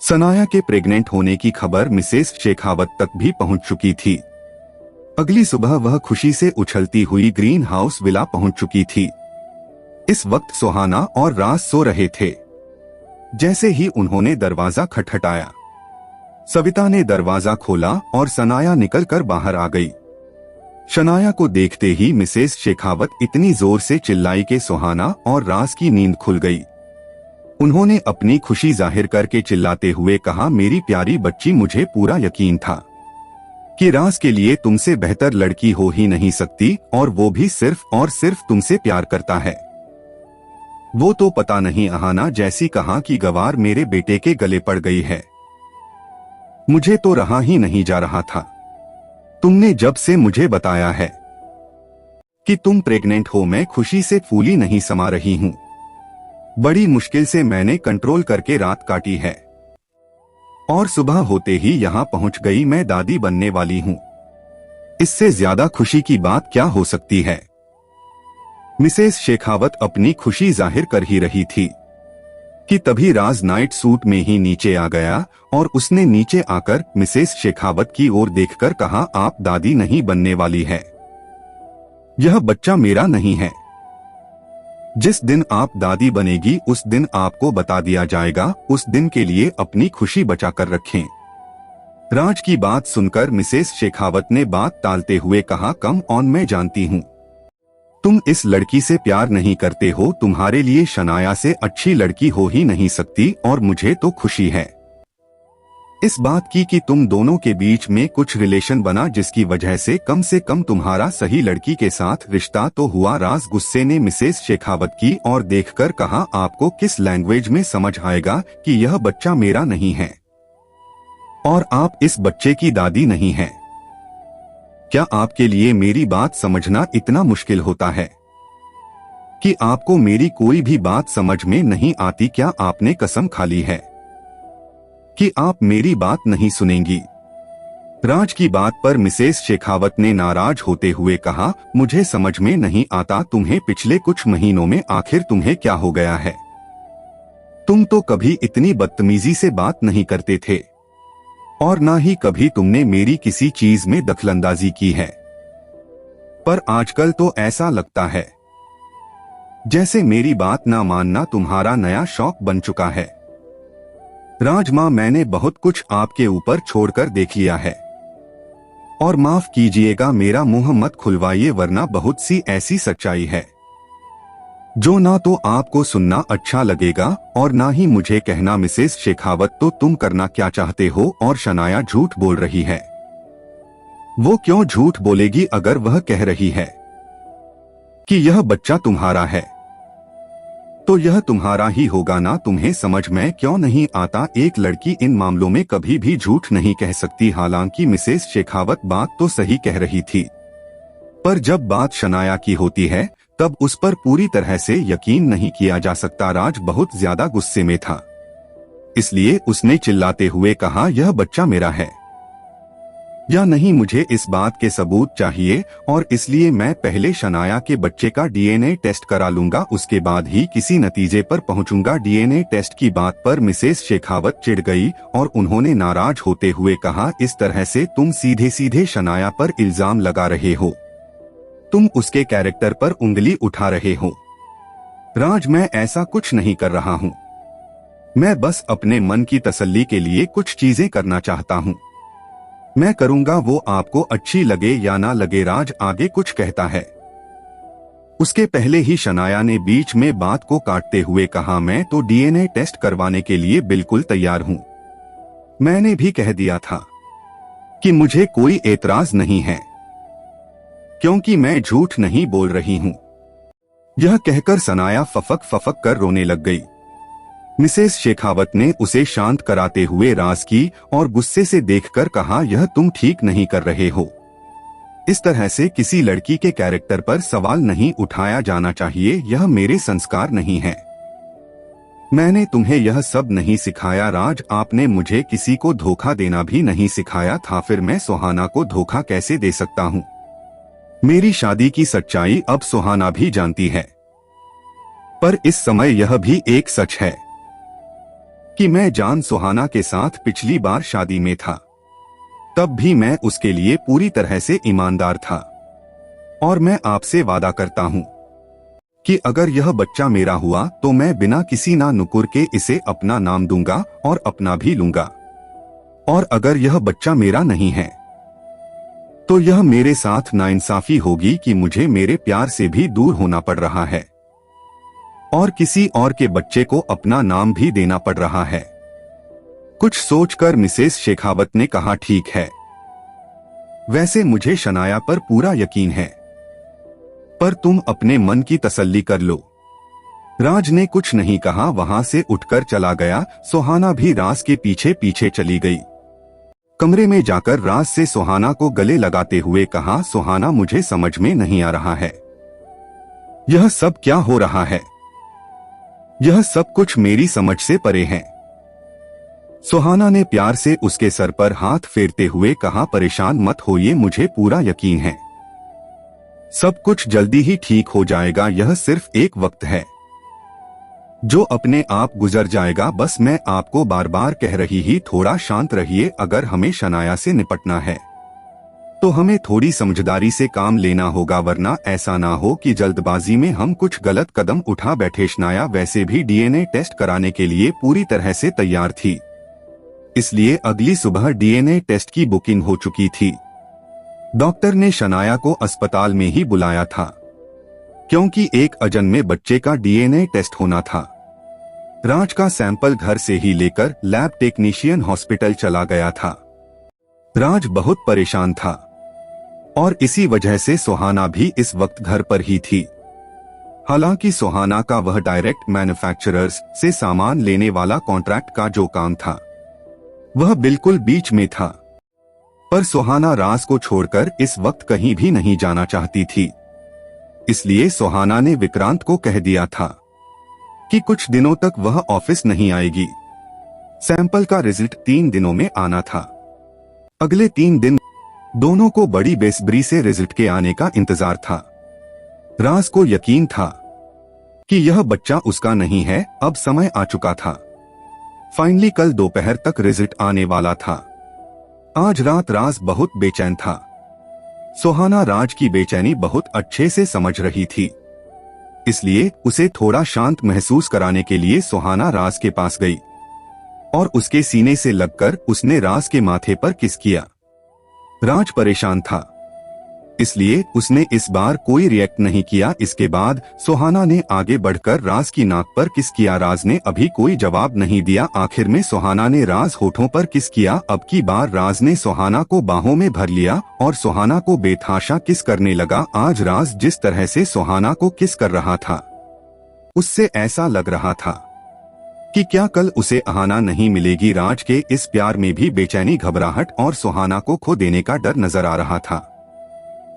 सनाया के प्रेग्नेंट होने की खबर मिसेस शेखावत तक भी पहुंच चुकी थी। अगली सुबह वह खुशी से उछलती हुई ग्रीन हाउस विला पहुंच चुकी थी। इस वक्त सुहाना और राज सो रहे थे। जैसे ही उन्होंने दरवाजा खटखटाया, सविता ने दरवाजा खोला और सनाया निकलकर बाहर आ गई। शनाया को देखते ही मिसेस शेखावत इतनी जोर से चिल्लाई कि सुहाना और राज की नींद खुल गई। उन्होंने अपनी खुशी जाहिर करके चिल्लाते हुए कहा, मेरी प्यारी बच्ची, मुझे पूरा यकीन था कि राज के लिए तुमसे बेहतर लड़की हो ही नहीं सकती, और वो भी सिर्फ और सिर्फ तुमसे प्यार करता है। वो तो पता नहीं अहाना जैसी कहा कि गवार मेरे बेटे के गले पड़ गई है। मुझे तो रहा ही नहीं जा रहा था। तुमने जब से मुझे बताया है कि तुम प्रेग्नेंट हो, मैं खुशी से फूली नहीं समा रही हूं। बड़ी मुश्किल से मैंने कंट्रोल करके रात काटी है और सुबह होते ही यहां पहुंच गई। मैं दादी बनने वाली हूं। इससे ज्यादा खुशी की बात क्या हो सकती है। मिसेस शेखावत अपनी खुशी जाहिर कर ही रही थी कि तभी राज नाइट सूट में ही नीचे आ गया और उसने नीचे आकर मिसेस शेखावत की ओर देखकर कहा, आप दादी नहीं बनने वाली है। यह बच्चा मेरा नहीं है। जिस दिन आप दादी बनेगी उस दिन आपको बता दिया जाएगा। उस दिन के लिए अपनी खुशी बचाकर रखें। राज की बात सुनकर मिसेस शेखावत ने बात टालते हुए कहा, कम ऑन, मैं जानती हूँ तुम इस लड़की से प्यार नहीं करते हो। तुम्हारे लिए शनाया से अच्छी लड़की हो ही नहीं सकती, और मुझे तो खुशी है इस बात की कि तुम दोनों के बीच में कुछ रिलेशन बना, जिसकी वजह से कम तुम्हारा सही लड़की के साथ रिश्ता तो हुआ। राज गुस्से ने मिसेस शेखावत की और देखकर कहा, आपको किस लैंग्वेज में समझ आएगा कि यह बच्चा मेरा नहीं है और आप इस बच्चे की दादी नहीं हैं। क्या आपके लिए मेरी बात समझना इतना मुश्किल होता है कि आपको मेरी कोई भी बात समझ में नहीं आती? क्या आपने कसम खा ली है कि आप मेरी बात नहीं सुनेंगी? राज की बात पर मिसेस शेखावत ने नाराज होते हुए कहा, मुझे समझ में नहीं आता तुम्हें पिछले कुछ महीनों में आखिर तुम्हें क्या हो गया है। तुम तो कभी इतनी बदतमीजी से बात नहीं करते थे और ना ही कभी तुमने मेरी किसी चीज में दखलंदाजी की है, पर आजकल तो ऐसा लगता है जैसे मेरी बात ना मानना तुम्हारा नया शौक बन चुका है। राज मां, मैंने बहुत कुछ आपके ऊपर छोड़कर देख लिया है और माफ कीजिएगा, मेरा मुंह मत खुलवाइए, वरना बहुत सी ऐसी सच्चाई है जो ना तो आपको सुनना अच्छा लगेगा और ना ही मुझे कहना। मिसेस शेखावत, तो तुम करना क्या चाहते हो? और शनाया झूठ बोल रही है। वो क्यों झूठ बोलेगी अगर वह कह रही है कि यह बच्चा तुम्हारा है, तो यह तुम्हारा ही होगा ना। तुम्हें समझ में क्यों नहीं आता? एक लड़की इन मामलों में कभी भी झूठ नहीं कह सकती। हालांकि मिसेस शेखावत बात तो सही कह रही थी, पर जब बात शनाया की होती है तब उस पर पूरी तरह से यकीन नहीं किया जा सकता। राज बहुत ज्यादा गुस्से में था, इसलिए उसने चिल्लाते हुए कहा, यह बच्चा मेरा है या नहीं, मुझे इस बात के सबूत चाहिए, और इसलिए मैं पहले शनाया के बच्चे का डीएनए टेस्ट करा लूंगा, उसके बाद ही किसी नतीजे पर पहुंचूंगा। डीएनए टेस्ट की बात पर मिसेस शेखावत चिढ़ गई और उन्होंने नाराज होते हुए कहा, इस तरह से तुम सीधे सीधे शनाया पर इल्जाम लगा रहे हो। तुम उसके कैरेक्टर पर उंगली उठा रहे हो। राज, मैं ऐसा कुछ नहीं कर रहा हूँ। मैं बस अपने मन की तसल्ली के लिए कुछ चीजें करना चाहता हूँ। मैं करूंगा, वो आपको अच्छी लगे या ना लगे। राज आगे कुछ कहता है, उसके पहले ही शनाया ने बीच में बात को काटते हुए कहा, मैं तो डीएनए टेस्ट करवाने के लिए बिल्कुल तैयार हूं। मैंने भी कह दिया था कि मुझे कोई एतराज नहीं है, क्योंकि मैं झूठ नहीं बोल रही हूं। यह कहकर सनाया फफक कर रोने लग गई। मिसेस शेखावत ने उसे शांत कराते हुए राज की और गुस्से से देखकर कहा, यह तुम ठीक नहीं कर रहे हो। इस तरह से किसी लड़की के कैरेक्टर पर सवाल नहीं उठाया जाना चाहिए। यह मेरे संस्कार नहीं है। मैंने तुम्हें यह सब नहीं सिखाया। राज, आपने मुझे किसी को धोखा देना भी नहीं सिखाया था, फिर मैं सुहाना को धोखा कैसे दे सकता हूँ? मेरी शादी की सच्चाई अब सुहाना भी जानती है, पर इस समय यह भी एक सच है कि मैं जान सुहाना के साथ पिछली बार शादी में था, तब भी मैं उसके लिए पूरी तरह से ईमानदार था। और मैं आपसे वादा करता हूं कि अगर यह बच्चा मेरा हुआ तो मैं बिना किसी ना नुकुर के इसे अपना नाम दूंगा और अपना भी लूंगा। और अगर यह बच्चा मेरा नहीं है तो यह मेरे साथ नाइंसाफी होगी कि मुझे मेरे प्यार से भी दूर होना पड़ रहा है और किसी और के बच्चे को अपना नाम भी देना पड़ रहा है। कुछ सोचकर मिसेस शेखावत ने कहा, ठीक है, वैसे मुझे शनाया पर पूरा यकीन है, पर तुम अपने मन की तसल्ली कर लो। राज ने कुछ नहीं कहा, वहां से उठकर चला गया। सुहाना भी राज के पीछे पीछे चली गई। कमरे में जाकर राज से सुहाना को गले लगाते हुए कहा, सुहाना, मुझे समझ में नहीं आ रहा है, यह सब क्या हो रहा है? यह सब कुछ मेरी समझ से परे है। सुहाना ने प्यार से उसके सर पर हाथ फेरते हुए कहा, परेशान मत होइए, मुझे पूरा यकीन है सब कुछ जल्दी ही ठीक हो जाएगा। यह सिर्फ एक वक्त है जो अपने आप गुजर जाएगा। बस मैं आपको बार बार कह रही ही, थोड़ा शांत रहिए। अगर हमें शनाया से निपटना है तो हमें थोड़ी समझदारी से काम लेना होगा, वरना ऐसा ना हो कि जल्दबाजी में हम कुछ गलत कदम उठा बैठे। शनाया वैसे भी डीएनए टेस्ट कराने के लिए पूरी तरह से तैयार थी, इसलिए अगली सुबह डीएनए टेस्ट की बुकिंग हो चुकी थी। डॉक्टर ने शनाया को अस्पताल में ही बुलाया था क्योंकि एक अजन्मे बच्चे का डीएनए टेस्ट होना था। राज का सैंपल घर से ही लेकर लैब टेक्नीशियन हॉस्पिटल चला गया था। राज बहुत परेशान था और इसी वजह से सुहाना भी इस वक्त घर पर ही थी। हालांकि सुहाना का वह डायरेक्ट मैन्युफैक्चरर्स से सामान लेने वाला कॉन्ट्रैक्ट का जो काम था वह बिल्कुल बीच में था, पर सुहाना राज को छोड़कर इस वक्त कहीं भी नहीं जाना चाहती थी। इसलिए सुहाना ने विक्रांत को कह दिया था कि कुछ दिनों तक वह ऑफिस नहीं आएगी। सैंपल का रिजल्ट 3 दिनों में आना था। अगले 3 दिन दोनों को बड़ी बेसब्री से रिजल्ट के आने का इंतजार था। राज को यकीन था कि यह बच्चा उसका नहीं है। अब समय आ चुका था। फाइनली कल दोपहर तक रिजल्ट आने वाला था। आज रात राज बहुत बेचैन था। सुहाना राज की बेचैनी बहुत अच्छे से समझ रही थी, इसलिए उसे थोड़ा शांत महसूस कराने के लिए सुहाना राज के पास गई और उसके सीने से लगकर उसने राज के माथे पर किस किया। राज परेशान था, इसलिए उसने इस बार कोई रिएक्ट नहीं किया। इसके बाद सुहाना ने आगे बढ़कर राज की नाक पर किस किया। राज ने अभी कोई जवाब नहीं दिया। आखिर में सुहाना ने राज होठों पर किस किया। अब की बार राज ने सुहाना को बाहों में भर लिया और सुहाना को बेतहाशा किस करने लगा। आज राज जिस तरह से सुहाना को किस कर रहा था, उससे ऐसा लग रहा था कि क्या कल उसे आहाना नहीं मिलेगी। राज के इस प्यार में भी बेचैनी, घबराहट और सुहाना को खो देने का डर नजर आ रहा था।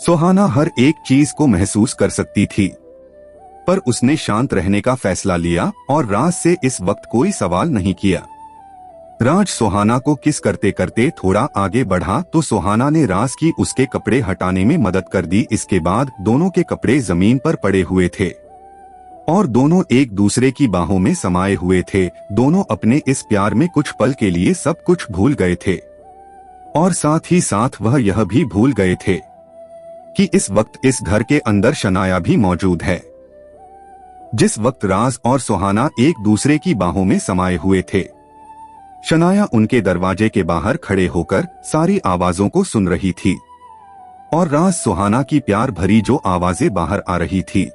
सुहाना हर एक चीज को महसूस कर सकती थी, पर उसने शांत रहने का फैसला लिया और राज से इस वक्त कोई सवाल नहीं किया। राज सुहाना को किस करते करते थोड़ा आगे बढ़ा तो सुहाना ने राज की उसके कपड़े हटाने में मदद कर दी। इसके बाद दोनों के कपड़े जमीन पर पड़े हुए थे और दोनों एक दूसरे की बाहों में समाये हुए थे। दोनों अपने इस प्यार में कुछ पल के लिए सब कुछ भूल गए थे और साथ ही साथ वह यह भी भूल गए थे कि इस वक्त इस घर के अंदर शनाया भी मौजूद है। जिस वक्त राज और सुहाना एक दूसरे की बाहों में समाये हुए थे, शनाया उनके दरवाजे के बाहर खड़े होकर सारी आवाजों को सुन रही थी और राज सुहाना की प्यार भरी जो आवाजें बाहर आ रही थी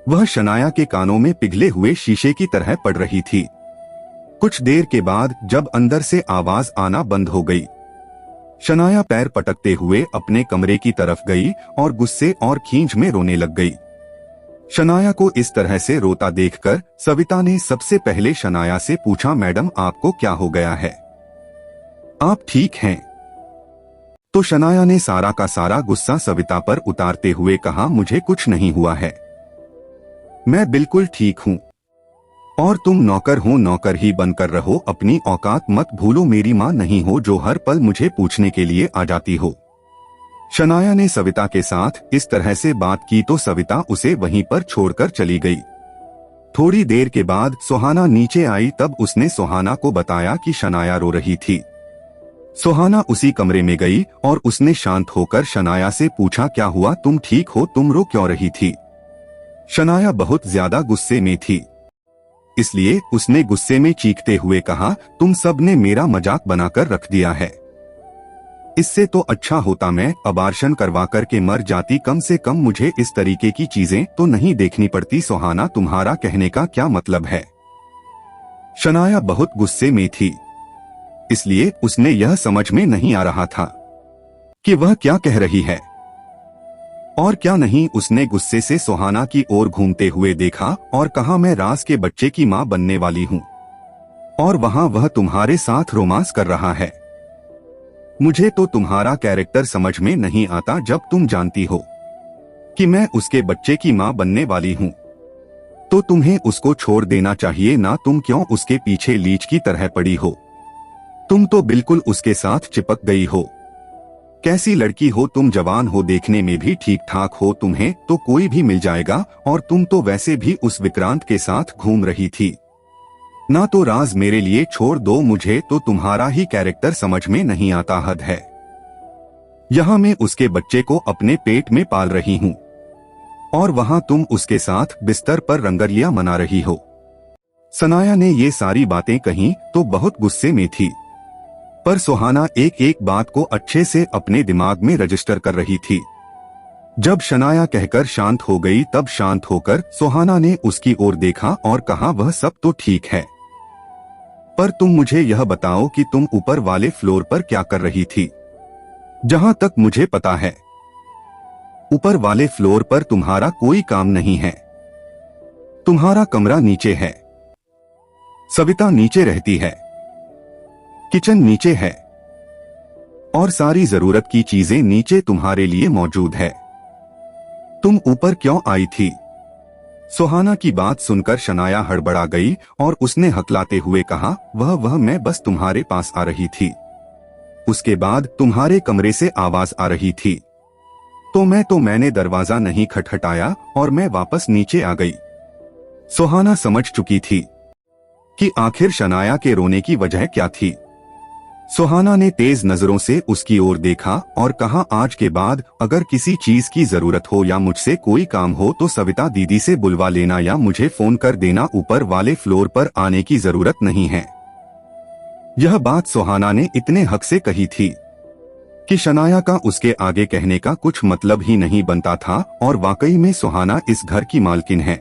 वह शनाया के कानों में पिघले हुए शीशे की तरह पड़ रही थी। कुछ देर के बाद जब अंदर से आवाज आना बंद हो गई, शनाया पैर पटकते हुए अपने कमरे की तरफ गई और गुस्से और खींच में रोने लग गई। शनाया को इस तरह से रोता देखकर सविता ने सबसे पहले शनाया से पूछा, मैडम आपको क्या हो गया है, आप ठीक हैं? तो शनाया ने सारा का सारा गुस्सा सविता पर उतारते हुए कहा, मुझे कुछ नहीं हुआ है, मैं बिल्कुल ठीक हूँ और तुम नौकर हो, नौकर ही बनकर रहो, अपनी औकात मत भूलो, मेरी माँ नहीं हो जो हर पल मुझे पूछने के लिए आ जाती हो। शनाया ने सविता के साथ इस तरह से बात की तो सविता उसे वहीं पर छोड़कर चली गई। थोड़ी देर के बाद सुहाना नीचे आई, तब उसने सुहाना को बताया कि शनाया रो रही थी। सुहाना उसी कमरे में गई और उसने शांत होकर शनाया से पूछा, क्या हुआ, तुम ठीक हो, तुम रो क्यों रही थी? शनाया बहुत ज्यादा गुस्से में थी, इसलिए उसने गुस्से में चीखते हुए कहा, तुम सब ने मेरा मजाक बनाकर रख दिया है। इससे तो अच्छा होता मैं अबार्शन करवा कर के मर जाती, कम से कम मुझे इस तरीके की चीजें तो नहीं देखनी पड़ती। सुहाना, तुम्हारा कहने का क्या मतलब है? शनाया बहुत गुस्से में थी, इसलिए उसने यह समझ में नहीं आ रहा था कि वह क्या कह रही है और क्या नहीं। उसने गुस्से से सुहाना की ओर घूमते हुए देखा और कहा, मैं राज के बच्चे की मां बनने वाली हूं और वहां वह तुम्हारे साथ रोमांस कर रहा है। मुझे तो तुम्हारा कैरेक्टर समझ में नहीं आता। जब तुम जानती हो कि मैं उसके बच्चे की मां बनने वाली हूं, तो तुम्हें उसको छोड़ देना चाहिए ना। तुम क्यों उसके पीछे लीच की तरह पड़ी हो? तुम तो बिल्कुल उसके साथ चिपक गई हो। कैसी लड़की हो तुम, जवान हो, देखने में भी ठीक ठाक हो, तुम्हें तो कोई भी मिल जाएगा। और तुम तो वैसे भी उस विक्रांत के साथ घूम रही थी ना। तो राज मेरे लिए छोड़ दो, मुझे तो तुम्हारा ही कैरेक्टर समझ में नहीं आता। हद है, यहाँ मैं उसके बच्चे को अपने पेट में पाल रही हूँ और वहाँ तुम उसके साथ बिस्तर पर रंगरलियां मना रही हो। शनाया ने ये सारी बातें कहीं तो बहुत गुस्से में थी, पर सुहाना एक एक बात को अच्छे से अपने दिमाग में रजिस्टर कर रही थी। जब शनाया कहकर शांत हो गई, तब शांत होकर सुहाना ने उसकी ओर देखा और कहा, वह सब तो ठीक है, पर तुम मुझे यह बताओ कि तुम ऊपर वाले फ्लोर पर क्या कर रही थी? जहां तक मुझे पता है, ऊपर वाले फ्लोर पर तुम्हारा कोई काम नहीं है। तुम्हारा कमरा नीचे है, सविता नीचे रहती है, किचन नीचे है और सारी जरूरत की चीजें नीचे तुम्हारे लिए मौजूद है। तुम ऊपर क्यों आई थी? सुहाना की बात सुनकर शनाया हड़बड़ा गई और उसने हकलाते हुए कहा, वह मैं बस तुम्हारे पास आ रही थी, उसके बाद तुम्हारे कमरे से आवाज आ रही थी, तो मैंने दरवाजा नहीं खटखटाया और मैं वापस नीचे आ गई। सुहाना समझ चुकी थी कि आखिर शनाया के रोने की वजह क्या थी। सुहाना ने तेज नजरों से उसकी ओर देखा और कहा, आज के बाद अगर किसी चीज की जरूरत हो या मुझसे कोई काम हो तो सविता दीदी से बुलवा लेना या मुझे फोन कर देना, ऊपर वाले फ्लोर पर आने की जरूरत नहीं है। यह बात सुहाना ने इतने हक से कही थी कि शनाया का उसके आगे कहने का कुछ मतलब ही नहीं बनता था। और वाकई में सुहाना इस घर की मालकिन है।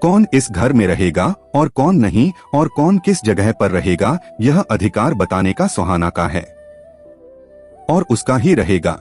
कौन इस घर में रहेगा और कौन नहीं, और कौन किस जगह पर रहेगा, यह अधिकार बताने का सुहाना का है और उसका ही रहेगा।